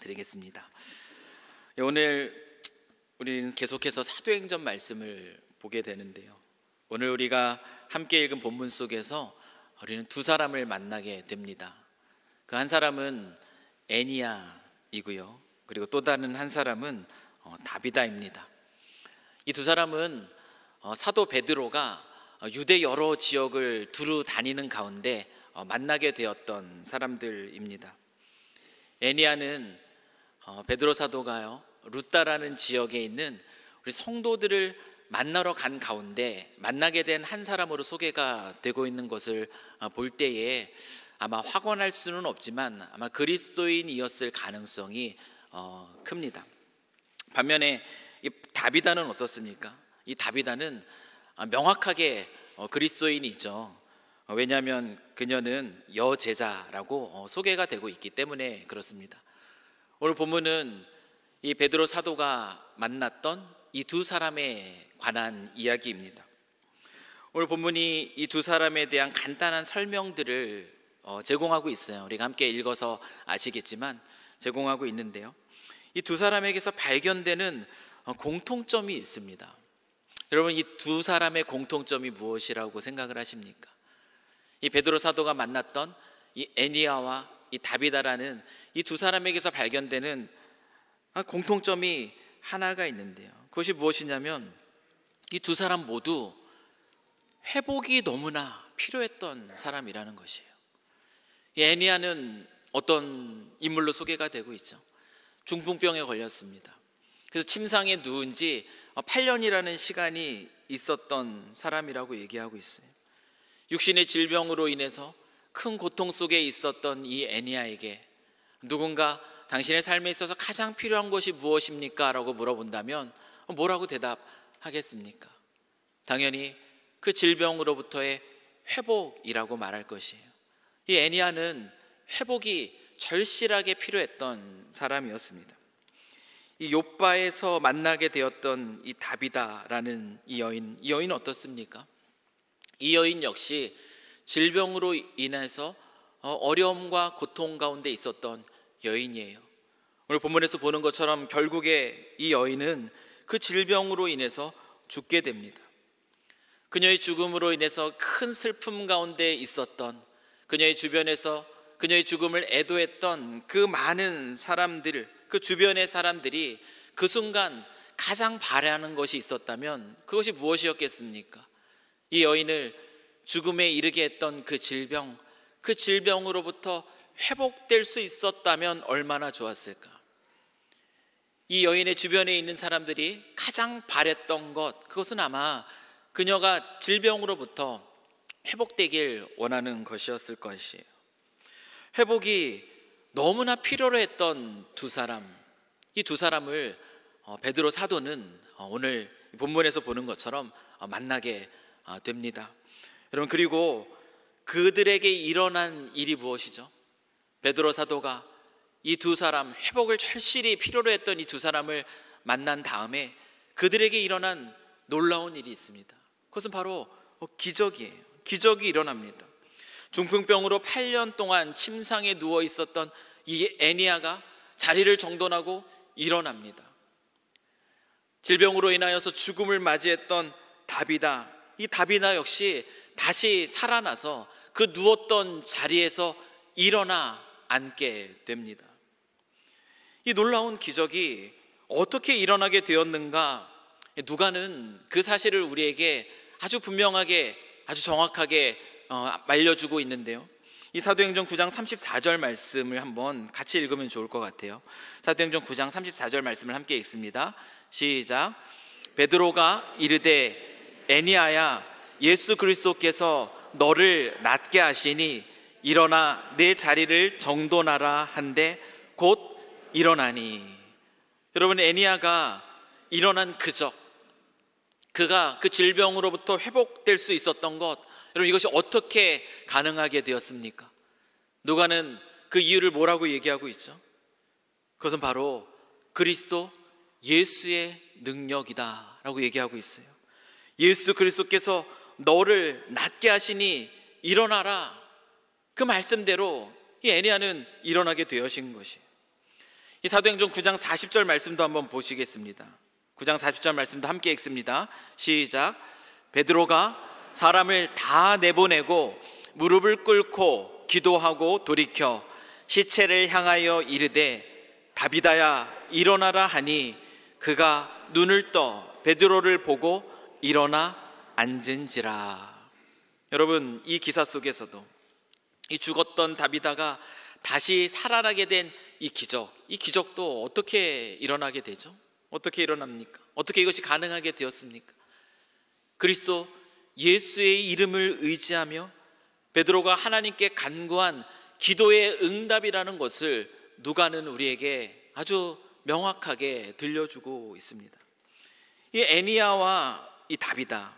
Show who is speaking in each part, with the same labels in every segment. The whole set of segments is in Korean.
Speaker 1: 드리겠습니다. 오늘 우리는 계속해서 사도행전 말씀을 보게 되는데요, 오늘 우리가 함께 읽은 본문 속에서 우리는 두 사람을 만나게 됩니다. 그 한 사람은 애니야이고요, 그리고 또 다른 한 사람은 다비다입니다. 이 두 사람은 사도 베드로가 유대 여러 지역을 두루 다니는 가운데 만나게 되었던 사람들입니다. 애니야는 베드로 사도가요, 루따라는 지역에 있는 우리 성도들을 만나러 간 가운데 만나게 된 한 사람으로 소개가 되고 있는 것을 볼 때에 아마 확언할 수는 없지만 아마 그리스도인이었을 가능성이 큽니다. 반면에 이 다비다는 어떻습니까? 이 다비다는 명확하게 그리스도인이죠. 왜냐하면 그녀는 여제자라고 소개가 되고 있기 때문에 그렇습니다. 오늘 본문은 이 베드로 사도가 만났던 이 두 사람에 관한 이야기입니다. 오늘 본문이 이 두 사람에 대한 간단한 설명들을 제공하고 있어요. 우리가 함께 읽어서 아시겠지만 제공하고 있는데요, 이 두 사람에게서 발견되는 공통점이 있습니다. 여러분, 이 두 사람의 공통점이 무엇이라고 생각을 하십니까? 이 베드로 사도가 만났던 이 애니야와 이 다비다라는 이 두 사람에게서 발견되는 공통점이 하나가 있는데요, 그것이 무엇이냐면 이 두 사람 모두 회복이 너무나 필요했던 사람이라는 것이에요. 이 애니야는 어떤 인물로 소개가 되고 있죠. 중풍병에 걸렸습니다. 그래서 침상에 누운 지 8년이라는 시간이 있었던 사람이라고 얘기하고 있어요. 육신의 질병으로 인해서 큰 고통 속에 있었던 이 애니야에게 누군가 당신의 삶에 있어서 가장 필요한 것이 무엇입니까? 라고 물어본다면 뭐라고 대답하겠습니까? 당연히 그 질병으로부터의 회복이라고 말할 것이에요. 이 애니야는 회복이 절실하게 필요했던 사람이었습니다. 이 욥바에서 만나게 되었던 이 다비다라는 이 여인은 어떻습니까? 이 여인 역시 질병으로 인해서 어려움과 고통 가운데 있었던 여인이에요. 오늘 본문에서 보는 것처럼 결국에 이 여인은 그 질병으로 인해서 죽게 됩니다. 그녀의 죽음으로 인해서 큰 슬픔 가운데 있었던, 그녀의 주변에서 그녀의 죽음을 애도했던 그 많은 사람들, 그 주변의 사람들이 그 순간 가장 바라는 것이 있었다면 그것이 무엇이었겠습니까? 이 여인을 죽음에 이르게 했던 그 질병으로부터 회복될 수 있었다면 얼마나 좋았을까? 이 여인의 주변에 있는 사람들이 가장 바랬던 것, 그것은 아마 그녀가 질병으로부터 회복되길 원하는 것이었을 것이에요. 회복이 너무나 필요로 했던 두 사람, 이 두 사람을 베드로 사도는 오늘 본문에서 보는 것처럼 만나게 됩니다. 여러분, 그리고 그들에게 일어난 일이 무엇이죠? 베드로 사도가 이 두 사람, 회복을 절실히 필요로 했던 이 두 사람을 만난 다음에 그들에게 일어난 놀라운 일이 있습니다. 그것은 바로 기적이에요. 기적이 일어납니다. 중풍병으로 8년 동안 침상에 누워 있었던 이 애니야가 자리를 정돈하고 일어납니다. 질병으로 인하여서 죽음을 맞이했던 다비다, 이 다비다 역시 다시 살아나서 그 누웠던 자리에서 일어나 앉게 됩니다. 이 놀라운 기적이 어떻게 일어나게 되었는가? 누가는 그 사실을 우리에게 아주 분명하게, 아주 정확하게 알려주고 있는데요, 이 사도행전 9장 34절 말씀을 한번 같이 읽으면 좋을 것 같아요. 사도행전 9장 34절 말씀을 함께 읽습니다. 시작. 베드로가 이르되 애니야야, 예수 그리스도께서 너를 낫게 하시니 일어나 내 자리를 정돈하라 한데 곧 일어나니. 여러분, 애니야가 일어난 그적, 그가 그 질병으로부터 회복될 수 있었던 것, 여러분, 이것이 어떻게 가능하게 되었습니까? 누가는 그 이유를 뭐라고 얘기하고 있죠? 그것은 바로 그리스도 예수의 능력이다 라고 얘기하고 있어요. 예수 그리스도께서 너를 낫게 하시니 일어나라, 그 말씀대로 이 애니야는 일어나게 되어진 것이에요. 이 사도행전 9장 40절 말씀도 한번 보시겠습니다. 9장 40절 말씀도 함께 읽습니다. 시작. 베드로가 사람을 다 내보내고 무릎을 꿇고 기도하고 돌이켜 시체를 향하여 이르되 다비다야 일어나라 하니 그가 눈을 떠 베드로를 보고 일어나 앉은지라. 여러분, 이 기사 속에서도 이 죽었던 다비다가 다시 살아나게 된 이 기적도 어떻게 일어나게 되죠? 어떻게 일어납니까? 어떻게 이것이 가능하게 되었습니까? 그리스도 예수의 이름을 의지하며 베드로가 하나님께 간구한 기도의 응답이라는 것을 누가는 우리에게 아주 명확하게 들려주고 있습니다. 이 애니야와 이 다비다,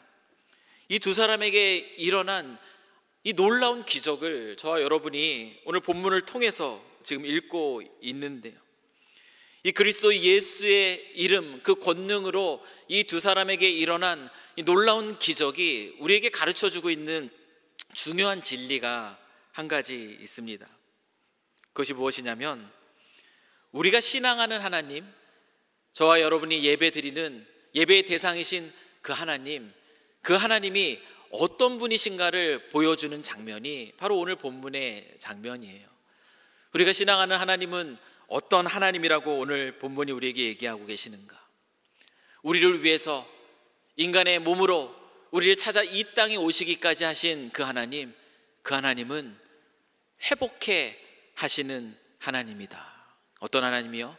Speaker 1: 이 두 사람에게 일어난 이 놀라운 기적을 저와 여러분이 오늘 본문을 통해서 지금 읽고 있는데요, 이 그리스도 예수의 이름, 그 권능으로 이 두 사람에게 일어난 이 놀라운 기적이 우리에게 가르쳐주고 있는 중요한 진리가 한 가지 있습니다. 그것이 무엇이냐면, 우리가 신앙하는 하나님, 저와 여러분이 예배드리는 예배의 대상이신 그 하나님이 어떤 분이신가를 보여주는 장면이 바로 오늘 본문의 장면이에요. 우리가 신앙하는 하나님은 어떤 하나님이라고 오늘 본문이 우리에게 얘기하고 계시는가? 우리를 위해서 인간의 몸으로 우리를 찾아 이 땅에 오시기까지 하신 그 하나님은 회복해 하시는 하나님이다. 어떤 하나님이요?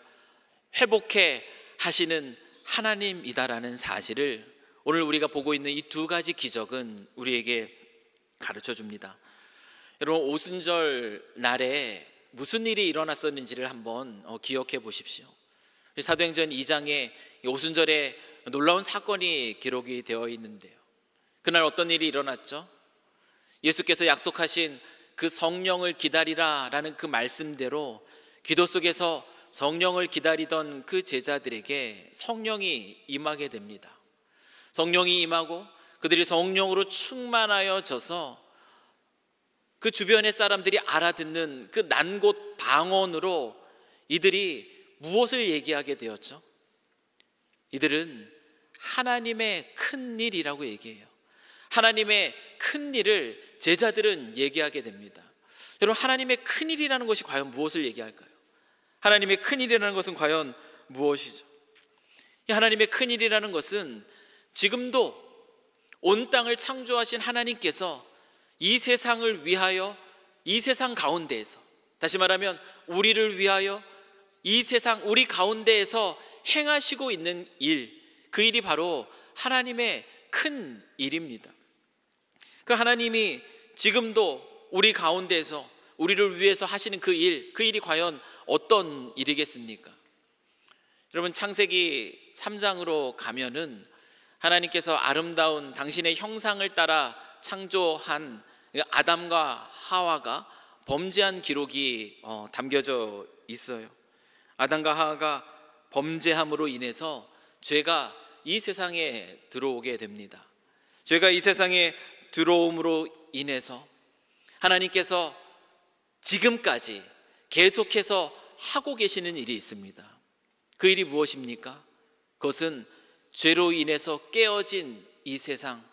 Speaker 1: 회복해 하시는 하나님이다라는 사실을 오늘 우리가 보고 있는 이 두 가지 기적은 우리에게 가르쳐 줍니다. 여러분, 오순절 날에 무슨 일이 일어났었는지를 한번 기억해 보십시오. 사도행전 2장에 오순절에 놀라운 사건이 기록이 되어 있는데요, 그날 어떤 일이 일어났죠? 예수께서 약속하신 그 성령을 기다리라 라는 그 말씀대로 기도 속에서 성령을 기다리던 그 제자들에게 성령이 임하게 됩니다. 성령이 임하고 그들이 성령으로 충만하여져서 그 주변의 사람들이 알아듣는 그 난곳 방언으로 이들이 무엇을 얘기하게 되었죠? 이들은 하나님의 큰 일이라고 얘기해요. 하나님의 큰 일을 제자들은 얘기하게 됩니다. 여러분, 하나님의 큰 일이라는 것이 과연 무엇을 얘기할까요? 하나님의 큰 일이라는 것은 과연 무엇이죠? 이 하나님의 큰 일이라는 것은 지금도 온 땅을 창조하신 하나님께서 이 세상을 위하여, 이 세상 가운데에서, 다시 말하면 우리를 위하여 이 세상 우리 가운데에서 행하시고 있는 일, 그 일이 바로 하나님의 큰 일입니다. 그 하나님이 지금도 우리 가운데에서 우리를 위해서 하시는 그 일이 과연 어떤 일이겠습니까? 여러분, 창세기 3장으로 가면은 하나님께서 아름다운 당신의 형상을 따라 창조한 아담과 하와가 범죄한 기록이 담겨져 있어요. 아담과 하와가 범죄함으로 인해서 죄가 이 세상에 들어오게 됩니다. 죄가 이 세상에 들어옴으로 인해서 하나님께서 지금까지 계속해서 하고 계시는 일이 있습니다. 그 일이 무엇입니까? 그것은 죄로 인해서 깨어진 이 세상,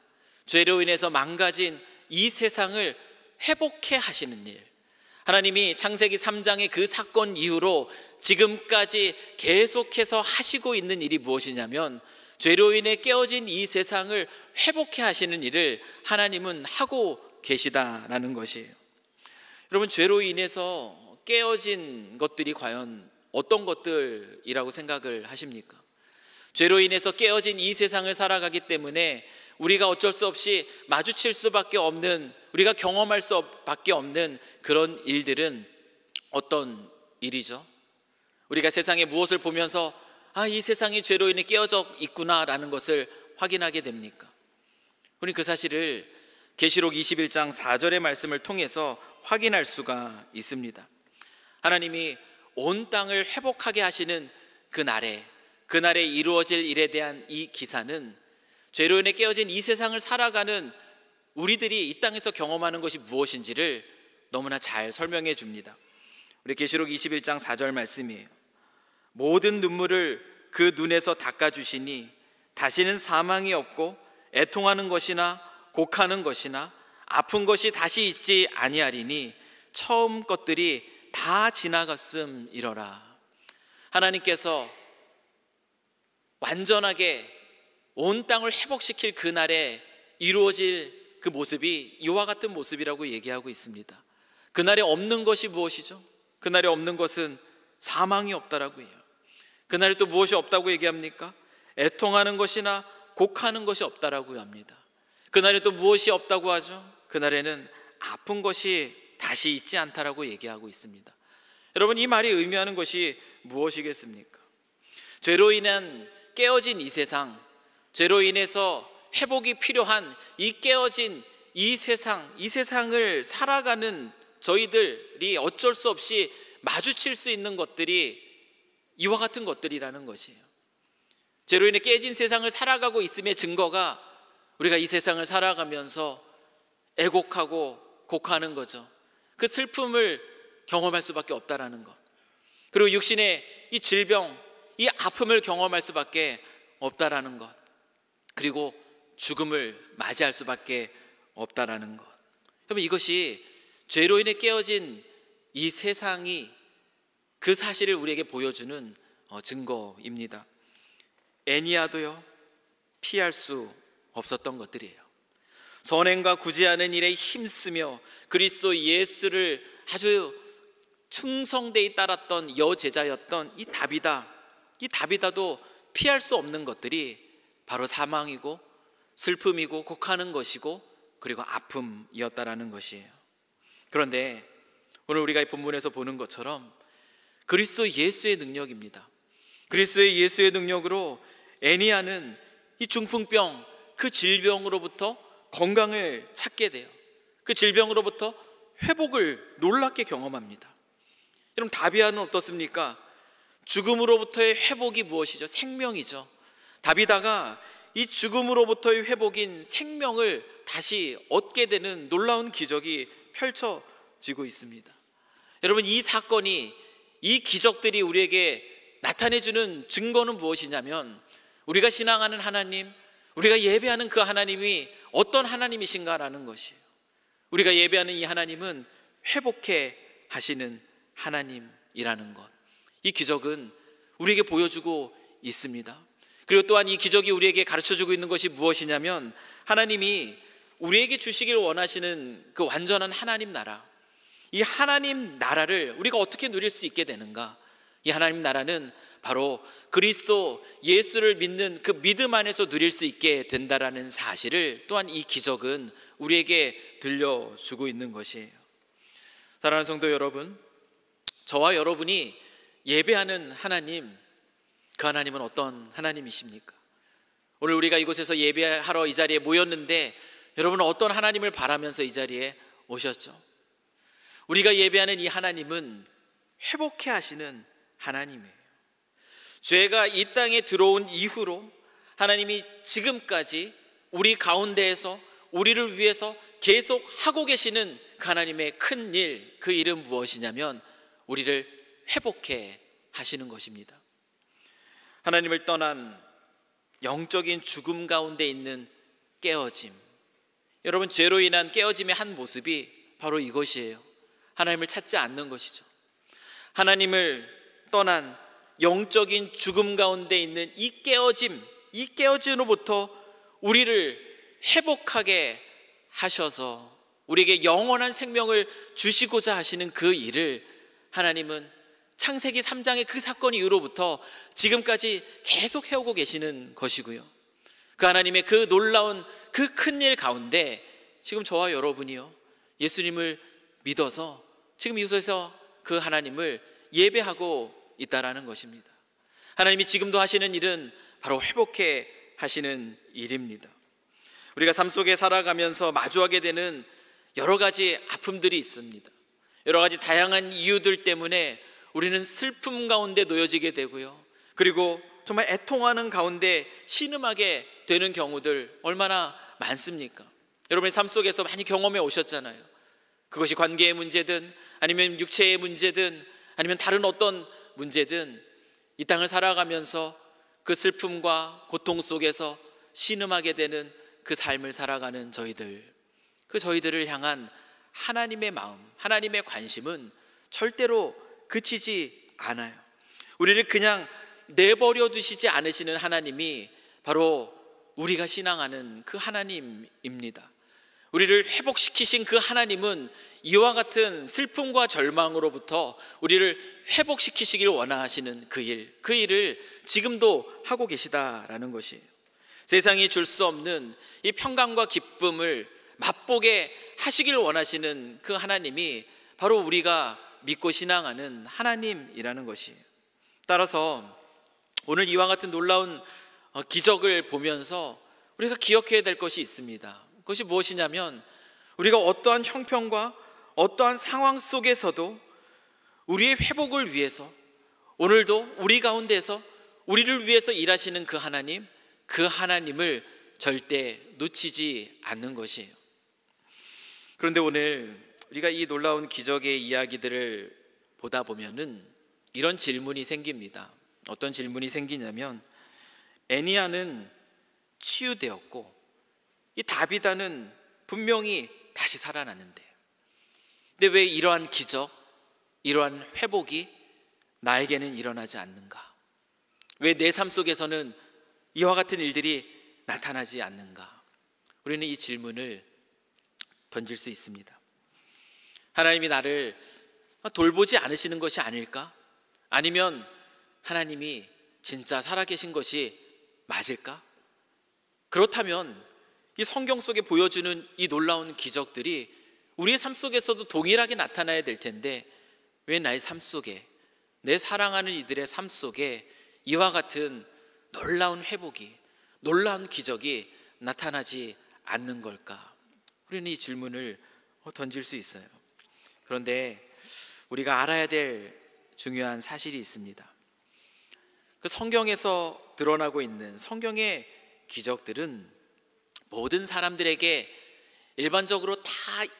Speaker 1: 죄로 인해서 망가진 이 세상을 회복해 하시는 일, 하나님이 창세기 3장의 그 사건 이후로 지금까지 계속해서 하시고 있는 일이 무엇이냐면, 죄로 인해 깨어진 이 세상을 회복해 하시는 일을 하나님은 하고 계시다라는 것이에요. 여러분, 죄로 인해서 깨어진 것들이 과연 어떤 것들이라고 생각을 하십니까? 죄로 인해서 깨어진 이 세상을 살아가기 때문에 우리가 어쩔 수 없이 마주칠 수밖에 없는, 우리가 경험할 수밖에 없는 그런 일들은 어떤 일이죠? 우리가 세상에 무엇을 보면서 이 세상이 죄로 인해 깨어져 있구나라는 것을 확인하게 됩니까? 우리 그 사실을 계시록 21장 4절의 말씀을 통해서 확인할 수가 있습니다. 하나님이 온 땅을 회복하게 하시는 그날에 이루어질 일에 대한 이 기사는 죄로 인해 깨어진 이 세상을 살아가는 우리들이 이 땅에서 경험하는 것이 무엇인지를 너무나 잘 설명해 줍니다. 우리 계시록 21장 4절 말씀이에요. 모든 눈물을 그 눈에서 닦아주시니 다시는 사망이 없고 애통하는 것이나 곡하는 것이나 아픈 것이 다시 있지 아니하리니 처음 것들이 다 지나갔음이러라. 하나님께서 완전하게 온 땅을 회복시킬 그날에 이루어질 그 모습이 이와 같은 모습이라고 얘기하고 있습니다. 그날에 없는 것이 무엇이죠? 그날에 없는 것은 사망이 없다라고 해요. 그날에 또 무엇이 없다고 얘기합니까? 애통하는 것이나 곡하는 것이 없다라고 합니다. 그날에 또 무엇이 없다고 하죠? 그날에는 아픈 것이 다시 있지 않다라고 얘기하고 있습니다. 여러분, 이 말이 의미하는 것이 무엇이겠습니까? 죄로 인한 깨어진 이 세상, 죄로 인해서 회복이 필요한 이 깨어진 이 세상을 살아가는 저희들이 어쩔 수 없이 마주칠 수 있는 것들이 이와 같은 것들이라는 것이에요. 죄로 인해 깨진 세상을 살아가고 있음의 증거가 우리가 이 세상을 살아가면서 애곡하고 곡하는 거죠. 그 슬픔을 경험할 수밖에 없다라는 것, 그리고 육신의 이 질병, 이 아픔을 경험할 수밖에 없다라는 것, 그리고 죽음을 맞이할 수밖에 없다라는 것. 여러분, 이것이 죄로 인해 깨어진 이 세상이 그 사실을 우리에게 보여주는 증거입니다. 애니아도요, 피할 수 없었던 것들이에요. 선행과 구제하는 일에 힘쓰며 그리스도 예수를 아주 충성되이 따랐던 여제자였던 이 다비다도 피할 수 없는 것들이 바로 사망이고 슬픔이고 곡하는 것이고 그리고 아픔이었다라는 것이에요. 그런데 오늘 우리가 이 본문에서 보는 것처럼 그리스도 예수의 능력입니다. 그리스도의 예수의 능력으로 애니아는 이 중풍병, 그 질병으로부터 건강을 찾게 돼요. 그 질병으로부터 회복을 놀랍게 경험합니다. 여러분, 다비아는 어떻습니까? 죽음으로부터의 회복이 무엇이죠? 생명이죠. 다비다가 이 죽음으로부터의 회복인 생명을 다시 얻게 되는 놀라운 기적이 펼쳐지고 있습니다. 여러분, 이 사건이, 이 기적들이 우리에게 나타내주는 증거는 무엇이냐면 우리가 신앙하는 하나님, 우리가 예배하는 그 하나님이 어떤 하나님이신가라는 것이에요. 우리가 예배하는 이 하나님은 회복해 하시는 하나님이라는 것, 이 기적은 우리에게 보여주고 있습니다. 그리고 또한 이 기적이 우리에게 가르쳐주고 있는 것이 무엇이냐면 하나님이 우리에게 주시길 원하시는 그 완전한 하나님 나라, 이 하나님 나라를 우리가 어떻게 누릴 수 있게 되는가? 이 하나님 나라는 바로 그리스도 예수를 믿는 그 믿음 안에서 누릴 수 있게 된다라는 사실을 또한 이 기적은 우리에게 들려주고 있는 것이에요. 사랑하는 성도 여러분, 저와 여러분이 예배하는 하나님, 그 하나님은 어떤 하나님이십니까? 오늘 우리가 이곳에서 예배하러 이 자리에 모였는데 여러분은 어떤 하나님을 바라면서 이 자리에 오셨죠? 우리가 예배하는 이 하나님은 회복해 하시는 하나님이에요. 죄가 이 땅에 들어온 이후로 하나님이 지금까지 우리 가운데에서 우리를 위해서 계속 하고 계시는 그 하나님의 큰 일, 그 일은 무엇이냐면 우리를 회복해 하시는 것입니다. 하나님을 떠난 영적인 죽음 가운데 있는 깨어짐, 여러분, 죄로 인한 깨어짐의 한 모습이 바로 이것이에요. 하나님을 찾지 않는 것이죠. 하나님을 떠난 영적인 죽음 가운데 있는 이 깨어짐, 이 깨어짐으로부터 우리를 회복하게 하셔서 우리에게 영원한 생명을 주시고자 하시는 그 일을 하나님은 창세기 3장의 그 사건 이후로부터 지금까지 계속 해오고 계시는 것이고요. 그 하나님의 그 놀라운 그 큰 일 가운데 지금 저와 여러분이요, 예수님을 믿어서 지금 이곳에서 그 하나님을 예배하고 있다라는 것입니다. 하나님이 지금도 하시는 일은 바로 회복해 하시는 일입니다. 우리가 삶 속에 살아가면서 마주하게 되는 여러 가지 아픔들이 있습니다. 여러 가지 다양한 이유들 때문에 우리는 슬픔 가운데 놓여지게 되고요, 그리고 정말 애통하는 가운데 신음하게 되는 경우들 얼마나 많습니까? 여러분의 삶 속에서 많이 경험해 오셨잖아요. 그것이 관계의 문제든 아니면 육체의 문제든 아니면 다른 어떤 문제든 이 땅을 살아가면서 그 슬픔과 고통 속에서 신음하게 되는 그 삶을 살아가는 저희들을 향한 하나님의 마음, 하나님의 관심은 절대로 그치지 않아요. 우리를 그냥 내버려 두시지 않으시는 하나님이 바로 우리가 신앙하는 그 하나님입니다. 우리를 회복시키신 그 하나님은 이와 같은 슬픔과 절망으로부터 우리를 회복시키시길 원하시는 그 일을 지금도 하고 계시다라는 것이에요. 세상이 줄 수 없는 이 평강과 기쁨을 맛보게 하시길 원하시는 그 하나님이 바로 우리가 믿고 신앙하는 하나님이라는 것이에요. 따라서 오늘 이와 같은 놀라운 기적을 보면서 우리가 기억해야 될 것이 있습니다. 그것이 무엇이냐면, 우리가 어떠한 형편과 어떠한 상황 속에서도 우리의 회복을 위해서, 오늘도 우리 가운데서 우리를 위해서 일하시는 그 하나님을 절대 놓치지 않는 것이에요. 그런데 오늘 우리가 이 놀라운 기적의 이야기들을 보다 보면은 이런 질문이 생깁니다. 어떤 질문이 생기냐면, 애니야는 치유되었고 이 다비다는 분명히 다시 살아났는데, 근데 왜 이러한 기적, 이러한 회복이 나에게는 일어나지 않는가? 왜 내 삶 속에서는 이와 같은 일들이 나타나지 않는가? 우리는 이 질문을 던질 수 있습니다. 하나님이 나를 돌보지 않으시는 것이 아닐까? 아니면 하나님이 진짜 살아계신 것이 맞을까? 그렇다면 이 성경 속에 보여주는 이 놀라운 기적들이 우리의 삶 속에서도 동일하게 나타나야 될 텐데, 왜 나의 삶 속에, 내 사랑하는 이들의 삶 속에 이와 같은 놀라운 회복이, 놀라운 기적이 나타나지 않는 걸까? 우리는 이 질문을 던질 수 있어요. 그런데 우리가 알아야 될 중요한 사실이 있습니다. 그 성경에서 드러나고 있는 성경의 기적들은 모든 사람들에게 일반적으로 다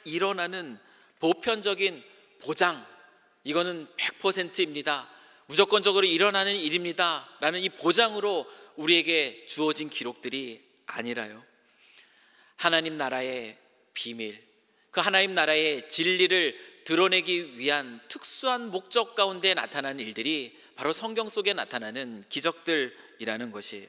Speaker 1: 일어나는 보편적인 보장, 이거는 100%입니다, 무조건적으로 일어나는 일입니다 라는 이 보장으로 우리에게 주어진 기록들이 아니라요, 하나님 나라의 비밀, 그 하나님 나라의 진리를 드러내기 위한 특수한 목적 가운데 나타난 일들이 바로 성경 속에 나타나는 기적들이라는 것이에요.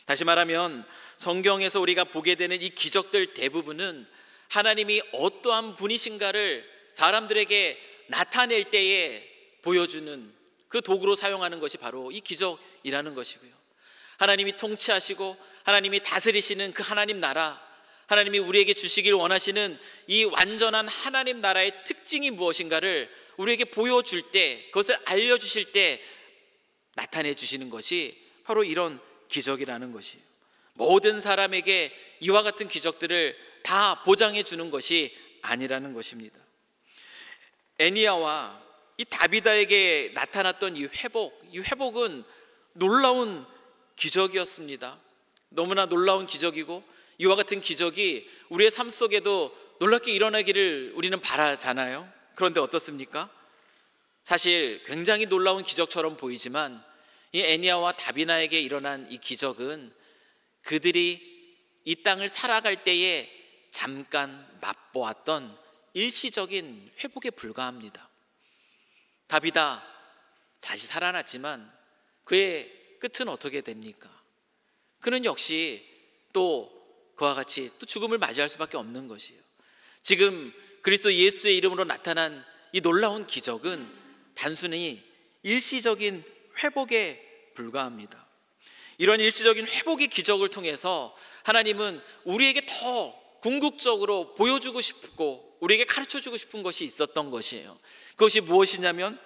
Speaker 1: 다시 말하면 성경에서 우리가 보게 되는 이 기적들 대부분은 하나님이 어떠한 분이신가를 사람들에게 나타낼 때에 보여주는 그 도구로 사용하는 것이 바로 이 기적이라는 것이고요. 하나님이 통치하시고 하나님이 다스리시는 그 하나님 나라, 하나님이 우리에게 주시길 원하시는 이 완전한 하나님 나라의 특징이 무엇인가를 우리에게 보여줄 때, 그것을 알려주실 때 나타내 주시는 것이 바로 이런 기적이라는 것이에요. 모든 사람에게 이와 같은 기적들을 다 보장해 주는 것이 아니라는 것입니다. 애니야와 이 다비다에게 나타났던 이 회복은 놀라운 기적이었습니다. 너무나 놀라운 기적이고, 이와 같은 기적이 우리의 삶 속에도 놀랍게 일어나기를 우리는 바라잖아요. 그런데 어떻습니까? 사실 굉장히 놀라운 기적처럼 보이지만 이 애니야와 다비나에게 일어난 이 기적은 그들이 이 땅을 살아갈 때에 잠깐 맛보았던 일시적인 회복에 불과합니다. 다비다 다시 살아났지만 그의 끝은 어떻게 됩니까? 그는 역시 또 그와 같이 또 죽음을 맞이할 수밖에 없는 것이에요. 지금 그리스도 예수의 이름으로 나타난 이 놀라운 기적은 단순히 일시적인 회복에 불과합니다. 이런 일시적인 회복의 기적을 통해서 하나님은 우리에게 더 궁극적으로 보여주고 싶고 우리에게 가르쳐주고 싶은 것이 있었던 것이에요. 그것이 무엇이냐면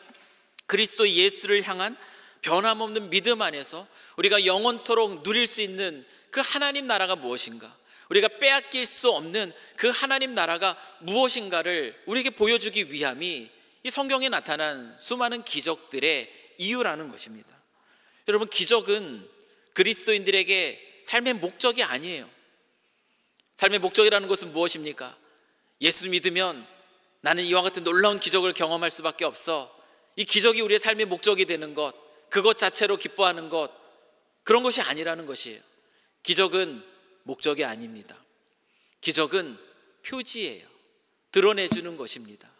Speaker 1: 그리스도 예수를 향한 변함없는 믿음 안에서 우리가 영원토록 누릴 수 있는 그 하나님 나라가 무엇인가, 우리가 빼앗길 수 없는 그 하나님 나라가 무엇인가를 우리에게 보여주기 위함이 이 성경에 나타난 수많은 기적들의 이유라는 것입니다. 여러분, 기적은 그리스도인들에게 삶의 목적이 아니에요. 삶의 목적이라는 것은 무엇입니까? 예수 믿으면 나는 이와 같은 놀라운 기적을 경험할 수밖에 없어. 이 기적이 우리의 삶의 목적이 되는 것, 그것 자체로 기뻐하는 것, 그런 것이 아니라는 것이에요. 기적은 목적이 아닙니다. 기적은 표지예요. 드러내주는 것입니다.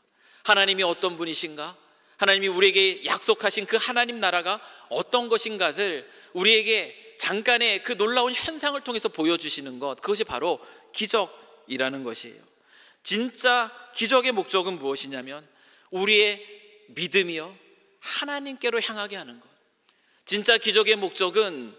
Speaker 1: 하나님이 어떤 분이신가? 하나님이 우리에게 약속하신 그 하나님 나라가 어떤 것인가를 우리에게 잠깐의 그 놀라운 현상을 통해서 보여주시는 것, 그것이 바로 기적이라는 것이에요. 진짜 기적의 목적은 무엇이냐면 우리의 믿음이요, 하나님께로 향하게 하는 것. 진짜 기적의 목적은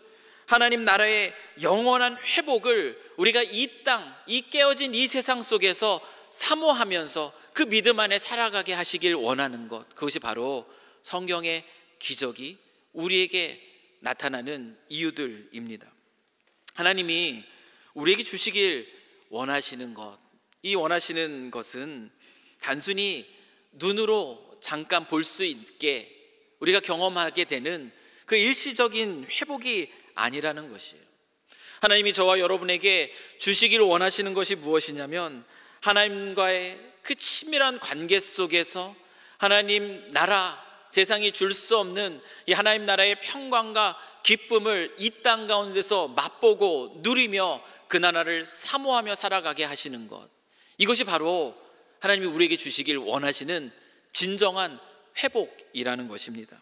Speaker 1: 하나님 나라의 영원한 회복을 우리가 이 땅, 이 깨어진 이 세상 속에서 사모하면서 그 믿음 안에 살아가게 하시길 원하는 것, 그것이 바로 성경의 기적이 우리에게 나타나는 이유들입니다. 하나님이 우리에게 주시길 원하시는 것, 이 원하시는 것은 단순히 눈으로 잠깐 볼 수 있게 우리가 경험하게 되는 그 일시적인 회복이 아니라는 것이에요. 하나님이 저와 여러분에게 주시길 원하시는 것이 무엇이냐면 하나님과의 그 친밀한 관계 속에서 하나님 나라, 세상이 줄 수 없는 이 하나님 나라의 평강과 기쁨을 이 땅 가운데서 맛보고 누리며 그 나라를 사모하며 살아가게 하시는 것, 이것이 바로 하나님이 우리에게 주시길 원하시는 진정한 회복이라는 것입니다.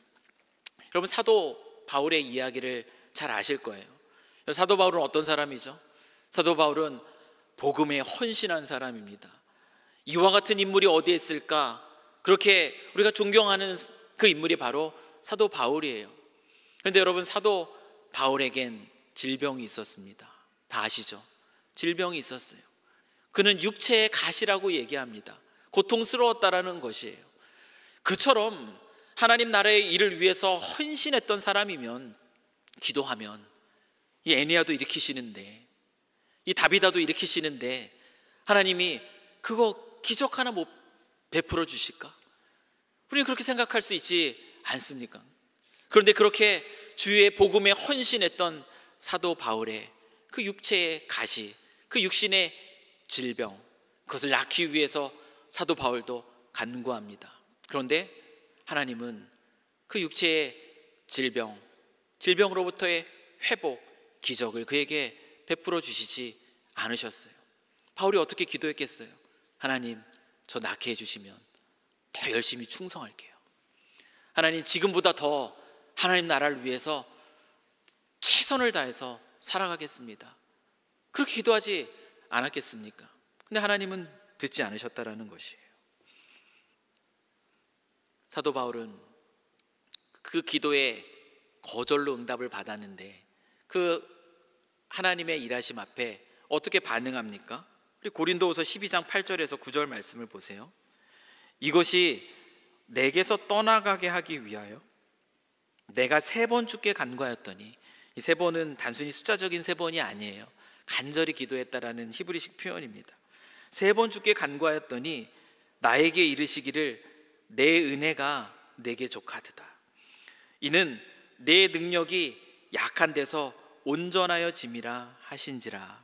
Speaker 1: 여러분, 사도 바울의 이야기를 잘 아실 거예요. 사도 바울은 어떤 사람이죠? 사도 바울은 복음에 헌신한 사람입니다. 이와 같은 인물이 어디에 있을까? 그렇게 우리가 존경하는 그 인물이 바로 사도 바울이에요. 그런데 여러분, 사도 바울에겐 질병이 있었습니다. 다 아시죠? 질병이 있었어요. 그는 육체의 가시라고 얘기합니다. 고통스러웠다라는 것이에요. 그처럼 하나님 나라의 일을 위해서 헌신했던 사람이면, 기도하면 이 애니야도 일으키시는데, 이 다비다도 일으키시는데 하나님이 그거 기적 하나 못 베풀어 주실까? 우리는 그렇게 생각할 수 있지 않습니까? 그런데 그렇게 주의 복음에 헌신했던 사도 바울의 그 육체의 가시, 그 육신의 질병, 그것을 낫기 위해서 사도 바울도 간구합니다. 그런데 하나님은 그 육체의 질병으로부터의 회복, 기적을 그에게 베풀어 주시지 않으셨어요. 바울이 어떻게 기도했겠어요? 하나님, 저 낫게 해주시면 더 열심히 충성할게요. 하나님, 지금보다 더 하나님 나라를 위해서 최선을 다해서 살아가겠습니다. 그렇게 기도하지 않았겠습니까? 근데 하나님은 듣지 않으셨다라는 것이에요. 사도 바울은 그 기도에 거절로 응답을 받았는데 그 하나님의 일하심 앞에 어떻게 반응합니까? 우리 고린도후서 12장 8절에서 9절 말씀을 보세요. 이것이 내게서 떠나가게 하기 위하여 내가 3번 주께 간구하였더니, 이 3번은 단순히 숫자적인 3번이 아니에요. 간절히 기도했다라는 히브리식 표현입니다. 3번 주께 간구하였더니 나에게 이르시기를 내 은혜가 내게 족하도다. 이는 내 능력이 약한 데서 온전하여 짐이라 하신지라.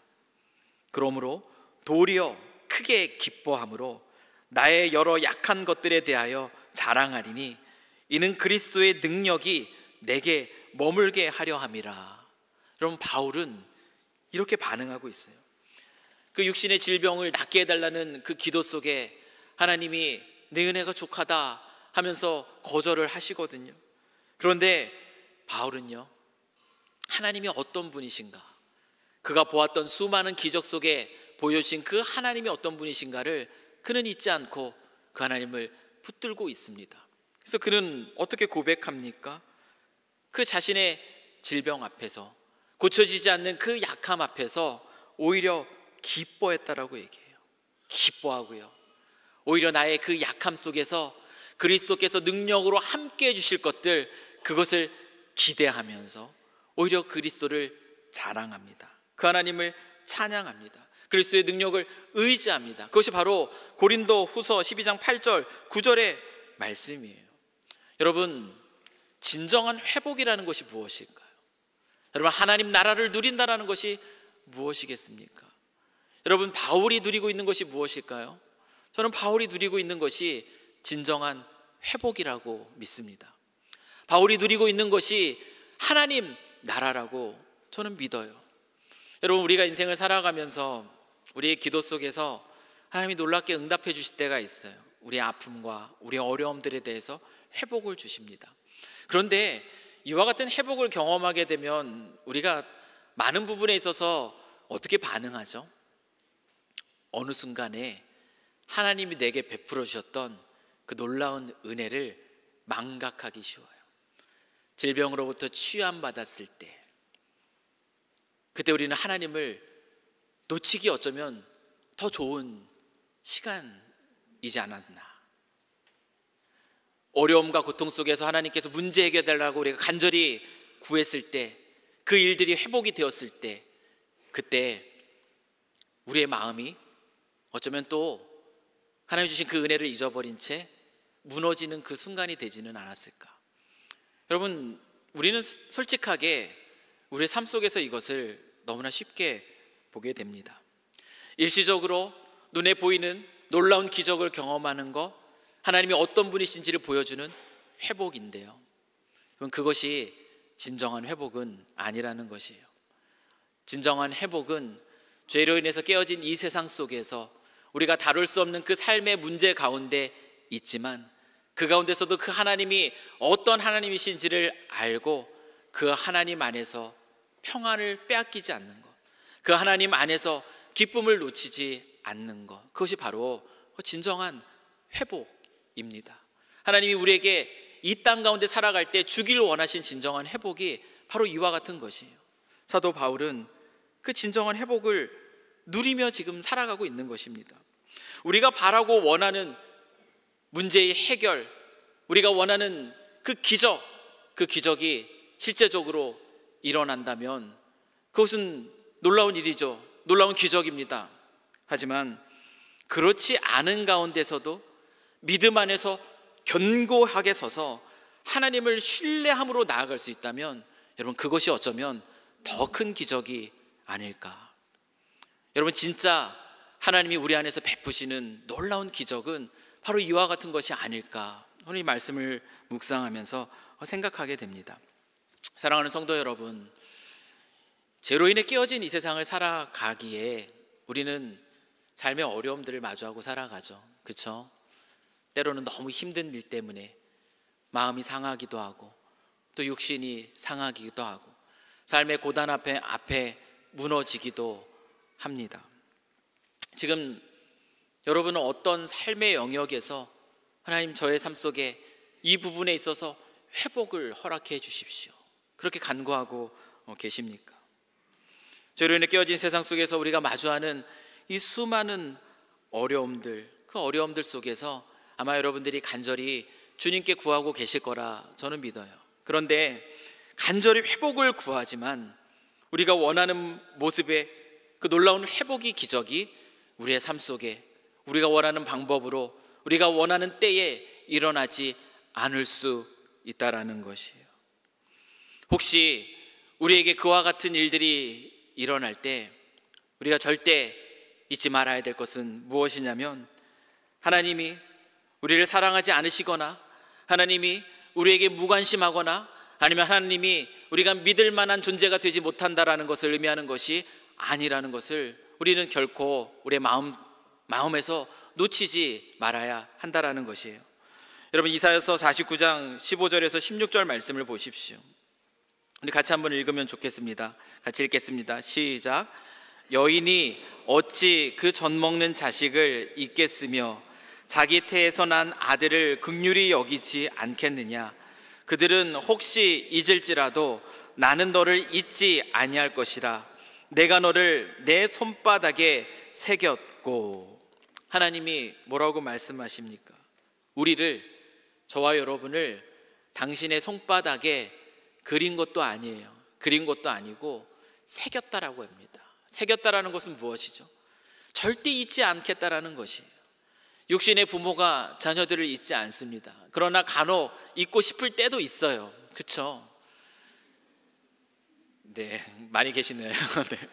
Speaker 1: 그러므로 도리어 크게 기뻐함으로 나의 여러 약한 것들에 대하여 자랑하리니 이는 그리스도의 능력이 내게 머물게 하려 함이라. 여러분, 바울은 이렇게 반응하고 있어요. 그 육신의 질병을 낫게 해달라는 그 기도 속에 하나님이 내 은혜가 족하다 하면서 거절을 하시거든요. 그런데 바울은요, 하나님이 어떤 분이신가, 그가 보았던 수많은 기적 속에 보여주신 그 하나님이 어떤 분이신가를 그는 잊지 않고 그 하나님을 붙들고 있습니다. 그래서 그는 어떻게 고백합니까? 그 자신의 질병 앞에서, 고쳐지지 않는 그 약함 앞에서 오히려 기뻐했다라고 얘기해요. 기뻐하고요, 오히려 나의 그 약함 속에서 그리스도께서 능력으로 함께 해주실 것들, 그것을 기대하면서 오히려 그리스도를 자랑합니다. 그 하나님을 찬양합니다. 그리스도의 능력을 의지합니다. 그것이 바로 고린도 후서 12장 8절 9절의 말씀이에요. 여러분, 진정한 회복이라는 것이 무엇일까요? 여러분, 하나님 나라를 누린다라는 것이 무엇이겠습니까? 여러분, 바울이 누리고 있는 것이 무엇일까요? 저는 바울이 누리고 있는 것이 진정한 회복이라고 믿습니다. 바울이 누리고 있는 것이 하나님 나라라고 저는 믿어요. 여러분, 우리가 인생을 살아가면서 우리의 기도 속에서 하나님이 놀랍게 응답해 주실 때가 있어요. 우리의 아픔과 우리의 어려움들에 대해서 회복을 주십니다. 그런데 이와 같은 회복을 경험하게 되면 우리가 많은 부분에 있어서 어떻게 반응하죠? 어느 순간에 하나님이 내게 베풀어 주셨던 그 놀라운 은혜를 망각하기 쉬워요. 질병으로부터 취함받았을 때, 그때 우리는 하나님을 놓치기 어쩌면 더 좋은 시간이지 않았나. 어려움과 고통 속에서 하나님께서 문제 해결해달라고 우리가 간절히 구했을 때, 그 일들이 회복이 되었을 때, 그때 우리의 마음이 어쩌면 또 하나님 주신 그 은혜를 잊어버린 채 무너지는 그 순간이 되지는 않았을까. 여러분, 우리는 솔직하게 우리의 삶 속에서 이것을 너무나 쉽게 보게 됩니다. 일시적으로 눈에 보이는 놀라운 기적을 경험하는 것, 하나님이 어떤 분이신지를 보여주는 회복인데요, 그것이 진정한 회복은 아니라는 것이에요. 진정한 회복은 죄로 인해서 깨어진 이 세상 속에서 우리가 다룰 수 없는 그 삶의 문제 가운데 있지만, 그 가운데서도 그 하나님이 어떤 하나님이신지를 알고 그 하나님 안에서 평안을 빼앗기지 않는 것, 그 하나님 안에서 기쁨을 놓치지 않는 것, 그것이 바로 진정한 회복입니다. 하나님이 우리에게 이 땅 가운데 살아갈 때 주기를 원하신 진정한 회복이 바로 이와 같은 것이에요. 사도 바울은 그 진정한 회복을 누리며 지금 살아가고 있는 것입니다. 우리가 바라고 원하는 문제의 해결, 우리가 원하는 그 기적이 실제적으로 일어난다면 그것은 놀라운 일이죠. 놀라운 기적입니다. 하지만 그렇지 않은 가운데서도 믿음 안에서 견고하게 서서 하나님을 신뢰함으로 나아갈 수 있다면, 여러분, 그것이 어쩌면 더 큰 기적이 아닐까. 여러분, 진짜 하나님이 우리 안에서 베푸시는 놀라운 기적은 바로 이와 같은 것이 아닐까, 오늘 이 말씀을 묵상하면서 생각하게 됩니다. 사랑하는 성도 여러분, 죄로 인해 깨어진 이 세상을 살아가기에 우리는 삶의 어려움들을 마주하고 살아가죠. 그렇죠? 때로는 너무 힘든 일 때문에 마음이 상하기도 하고, 또 육신이 상하기도 하고, 삶의 고단 앞에 무너지기도 합니다. 지금 여러분은 어떤 삶의 영역에서 하나님, 저의 삶 속에 이 부분에 있어서 회복을 허락해 주십시오, 그렇게 간구하고 계십니까? 죄로 인해 깨어진 세상 속에서 우리가 마주하는 이 수많은 어려움들, 그 어려움들 속에서 아마 여러분들이 간절히 주님께 구하고 계실 거라 저는 믿어요. 그런데 간절히 회복을 구하지만 우리가 원하는 모습의 그 놀라운 회복의 기적이 우리의 삶 속에 우리가 원하는 방법으로 우리가 원하는 때에 일어나지 않을 수 있다라는 것이에요. 혹시 우리에게 그와 같은 일들이 일어날 때 우리가 절대 잊지 말아야 될 것은 무엇이냐면, 하나님이 우리를 사랑하지 않으시거나, 하나님이 우리에게 무관심하거나, 아니면 하나님이 우리가 믿을 만한 존재가 되지 못한다라는 것을 의미하는 것이 아니라는 것을 우리는 결코 우리의 마음에서 놓치지 말아야 한다라는 것이에요. 여러분, 이사야서 49장 15절에서 16절 말씀을 보십시오. 우리 같이 한번 읽으면 좋겠습니다. 같이 읽겠습니다. 시작. 여인이 어찌 그 젖 먹는 자식을 잊겠으며 자기 태에서 난 아들을 긍휼히 여기지 않겠느냐. 그들은 혹시 잊을지라도 나는 너를 잊지 아니할 것이라. 내가 너를 내 손바닥에 새겼고. 하나님이 뭐라고 말씀하십니까? 우리를, 저와 여러분을 당신의 손바닥에 그린 것도 아니에요. 그린 것도 아니고 새겼다라고 합니다. 새겼다라는 것은 무엇이죠? 절대 잊지 않겠다라는 것이에요. 육신의 부모가 자녀들을 잊지 않습니다. 그러나 간혹 잊고 싶을 때도 있어요. 그렇죠? 네, 많이 계시네요. 네.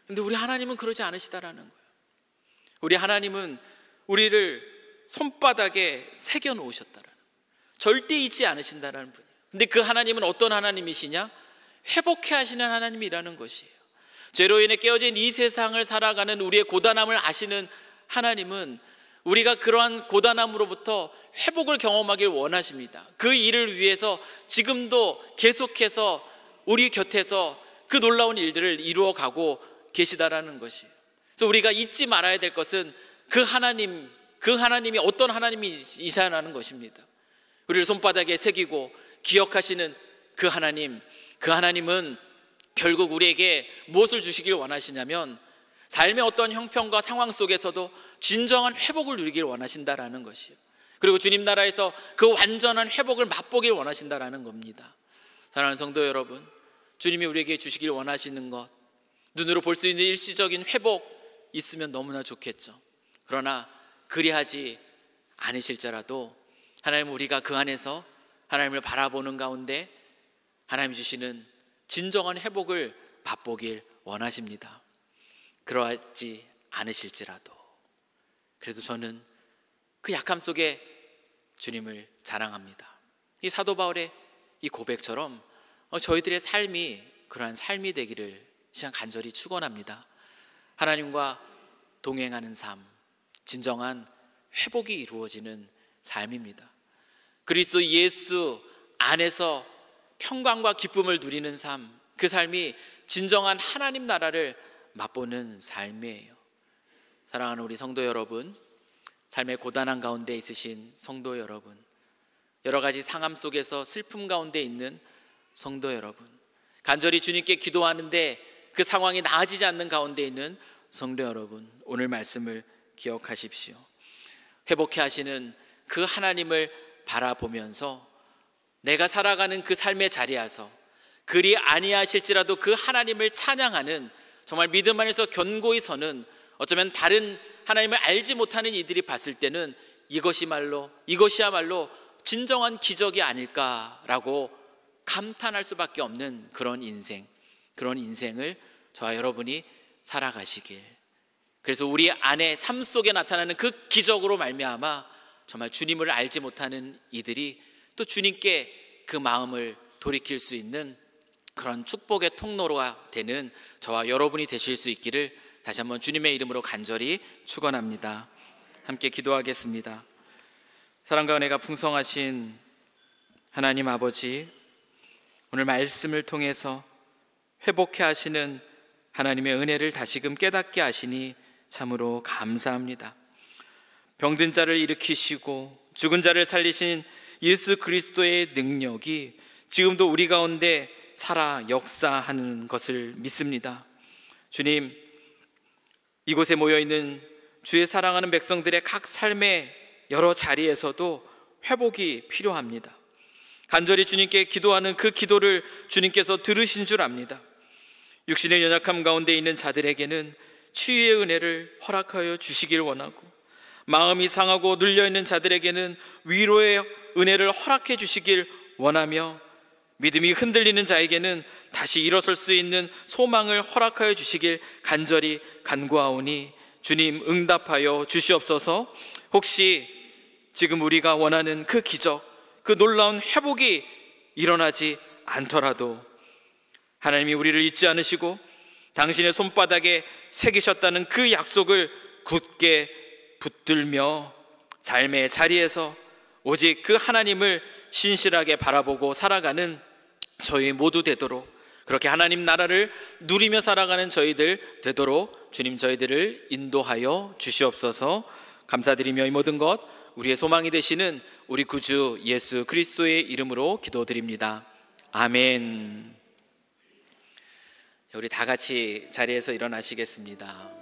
Speaker 1: 근데 우리 하나님은 그러지 않으시다라는 거예요. 우리 하나님은 우리를 손바닥에 새겨 놓으셨다라는, 절대 잊지 않으신다라는 분이에요. 근데 그 하나님은 어떤 하나님이시냐? 회복해 하시는 하나님이라는 것이에요. 죄로 인해 깨어진 이 세상을 살아가는 우리의 고단함을 아시는 하나님은 우리가 그러한 고단함으로부터 회복을 경험하길 원하십니다. 그 일을 위해서 지금도 계속해서 우리 곁에서 그 놀라운 일들을 이루어가고 계시다라는 것이에요. 그래서 우리가 잊지 말아야 될 것은 그 하나님이 어떤 하나님이시라는 것입니다. 우리를 손바닥에 새기고 기억하시는 그 하나님은 결국 우리에게 무엇을 주시길 원하시냐면 삶의 어떤 형편과 상황 속에서도 진정한 회복을 누리길 원하신다라는 것이에요. 그리고 주님 나라에서 그 완전한 회복을 맛보길 원하신다라는 겁니다. 사랑하는 성도 여러분, 주님이 우리에게 주시길 원하시는 것, 눈으로 볼 수 있는 일시적인 회복 있으면 너무나 좋겠죠. 그러나 그리하지 않으실지라도 하나님은 우리가 그 안에서 하나님을 바라보는 가운데 하나님 주시는 진정한 회복을 맛보길 원하십니다. 그러하지 않으실지라도 그래도 저는 그 약함 속에 주님을 자랑합니다. 이 사도 바울의 이 고백처럼 저희들의 삶이 그러한 삶이 되기를 시간 간절히 축원합니다. 하나님과 동행하는 삶, 진정한 회복이 이루어지는 삶입니다. 그리스도 예수 안에서 평강과 기쁨을 누리는 삶, 그 삶이 진정한 하나님 나라를 맛보는 삶이에요. 사랑하는 우리 성도 여러분, 삶의 고단한 가운데 있으신 성도 여러분, 여러 가지 상함 속에서 슬픔 가운데 있는 성도 여러분, 간절히 주님께 기도하는데 그 상황이 나아지지 않는 가운데 있는 성도 여러분, 오늘 말씀을 기억하십시오. 회복해 하시는 그 하나님을 바라보면서 내가 살아가는 그 삶의 자리에서 그리 아니하실지라도 그 하나님을 찬양하는, 정말 믿음 안에서 견고히 서는, 어쩌면 다른 하나님을 알지 못하는 이들이 봤을 때는 이것이야말로 진정한 기적이 아닐까라고 감탄할 수밖에 없는 그런 인생을 저와 여러분이 살아가시길, 그래서 우리 안에 삶 속에 나타나는 그 기적으로 말미암아 정말 주님을 알지 못하는 이들이 또 주님께 그 마음을 돌이킬 수 있는 그런 축복의 통로가 되는 저와 여러분이 되실 수 있기를 다시 한번 주님의 이름으로 간절히 축원합니다. 함께 기도하겠습니다. 사랑과 은혜가 풍성하신 하나님 아버지, 오늘 말씀을 통해서 회복해 하시는 하나님의 은혜를 다시금 깨닫게 하시니 참으로 감사합니다. 병든 자를 일으키시고 죽은 자를 살리신 예수 그리스도의 능력이 지금도 우리 가운데 살아 역사하는 것을 믿습니다. 주님, 이곳에 모여있는 주의 사랑하는 백성들의 각 삶의 여러 자리에서도 회복이 필요합니다. 간절히 주님께 기도하는 그 기도를 주님께서 들으신 줄 압니다. 육신의 연약함 가운데 있는 자들에게는 치유의 은혜를 허락하여 주시길 원하고, 마음이 상하고 눌려있는 자들에게는 위로의 은혜를 허락해 주시길 원하며, 믿음이 흔들리는 자에게는 다시 일어설 수 있는 소망을 허락하여 주시길 간절히 간구하오니 주님 응답하여 주시옵소서. 혹시 지금 우리가 원하는 그 기적, 그 놀라운 회복이 일어나지 않더라도 하나님이 우리를 잊지 않으시고 당신의 손바닥에 새기셨다는 그 약속을 굳게 붙들며 삶의 자리에서 오직 그 하나님을 신실하게 바라보고 살아가는 저희 모두 되도록, 그렇게 하나님 나라를 누리며 살아가는 저희들 되도록 주님 저희들을 인도하여 주시옵소서. 감사드리며 이 모든 것 우리의 소망이 되시는 우리 구주 예수 그리스도의 이름으로 기도드립니다. 아멘. 우리 다 같이 자리에서 일어나시겠습니다.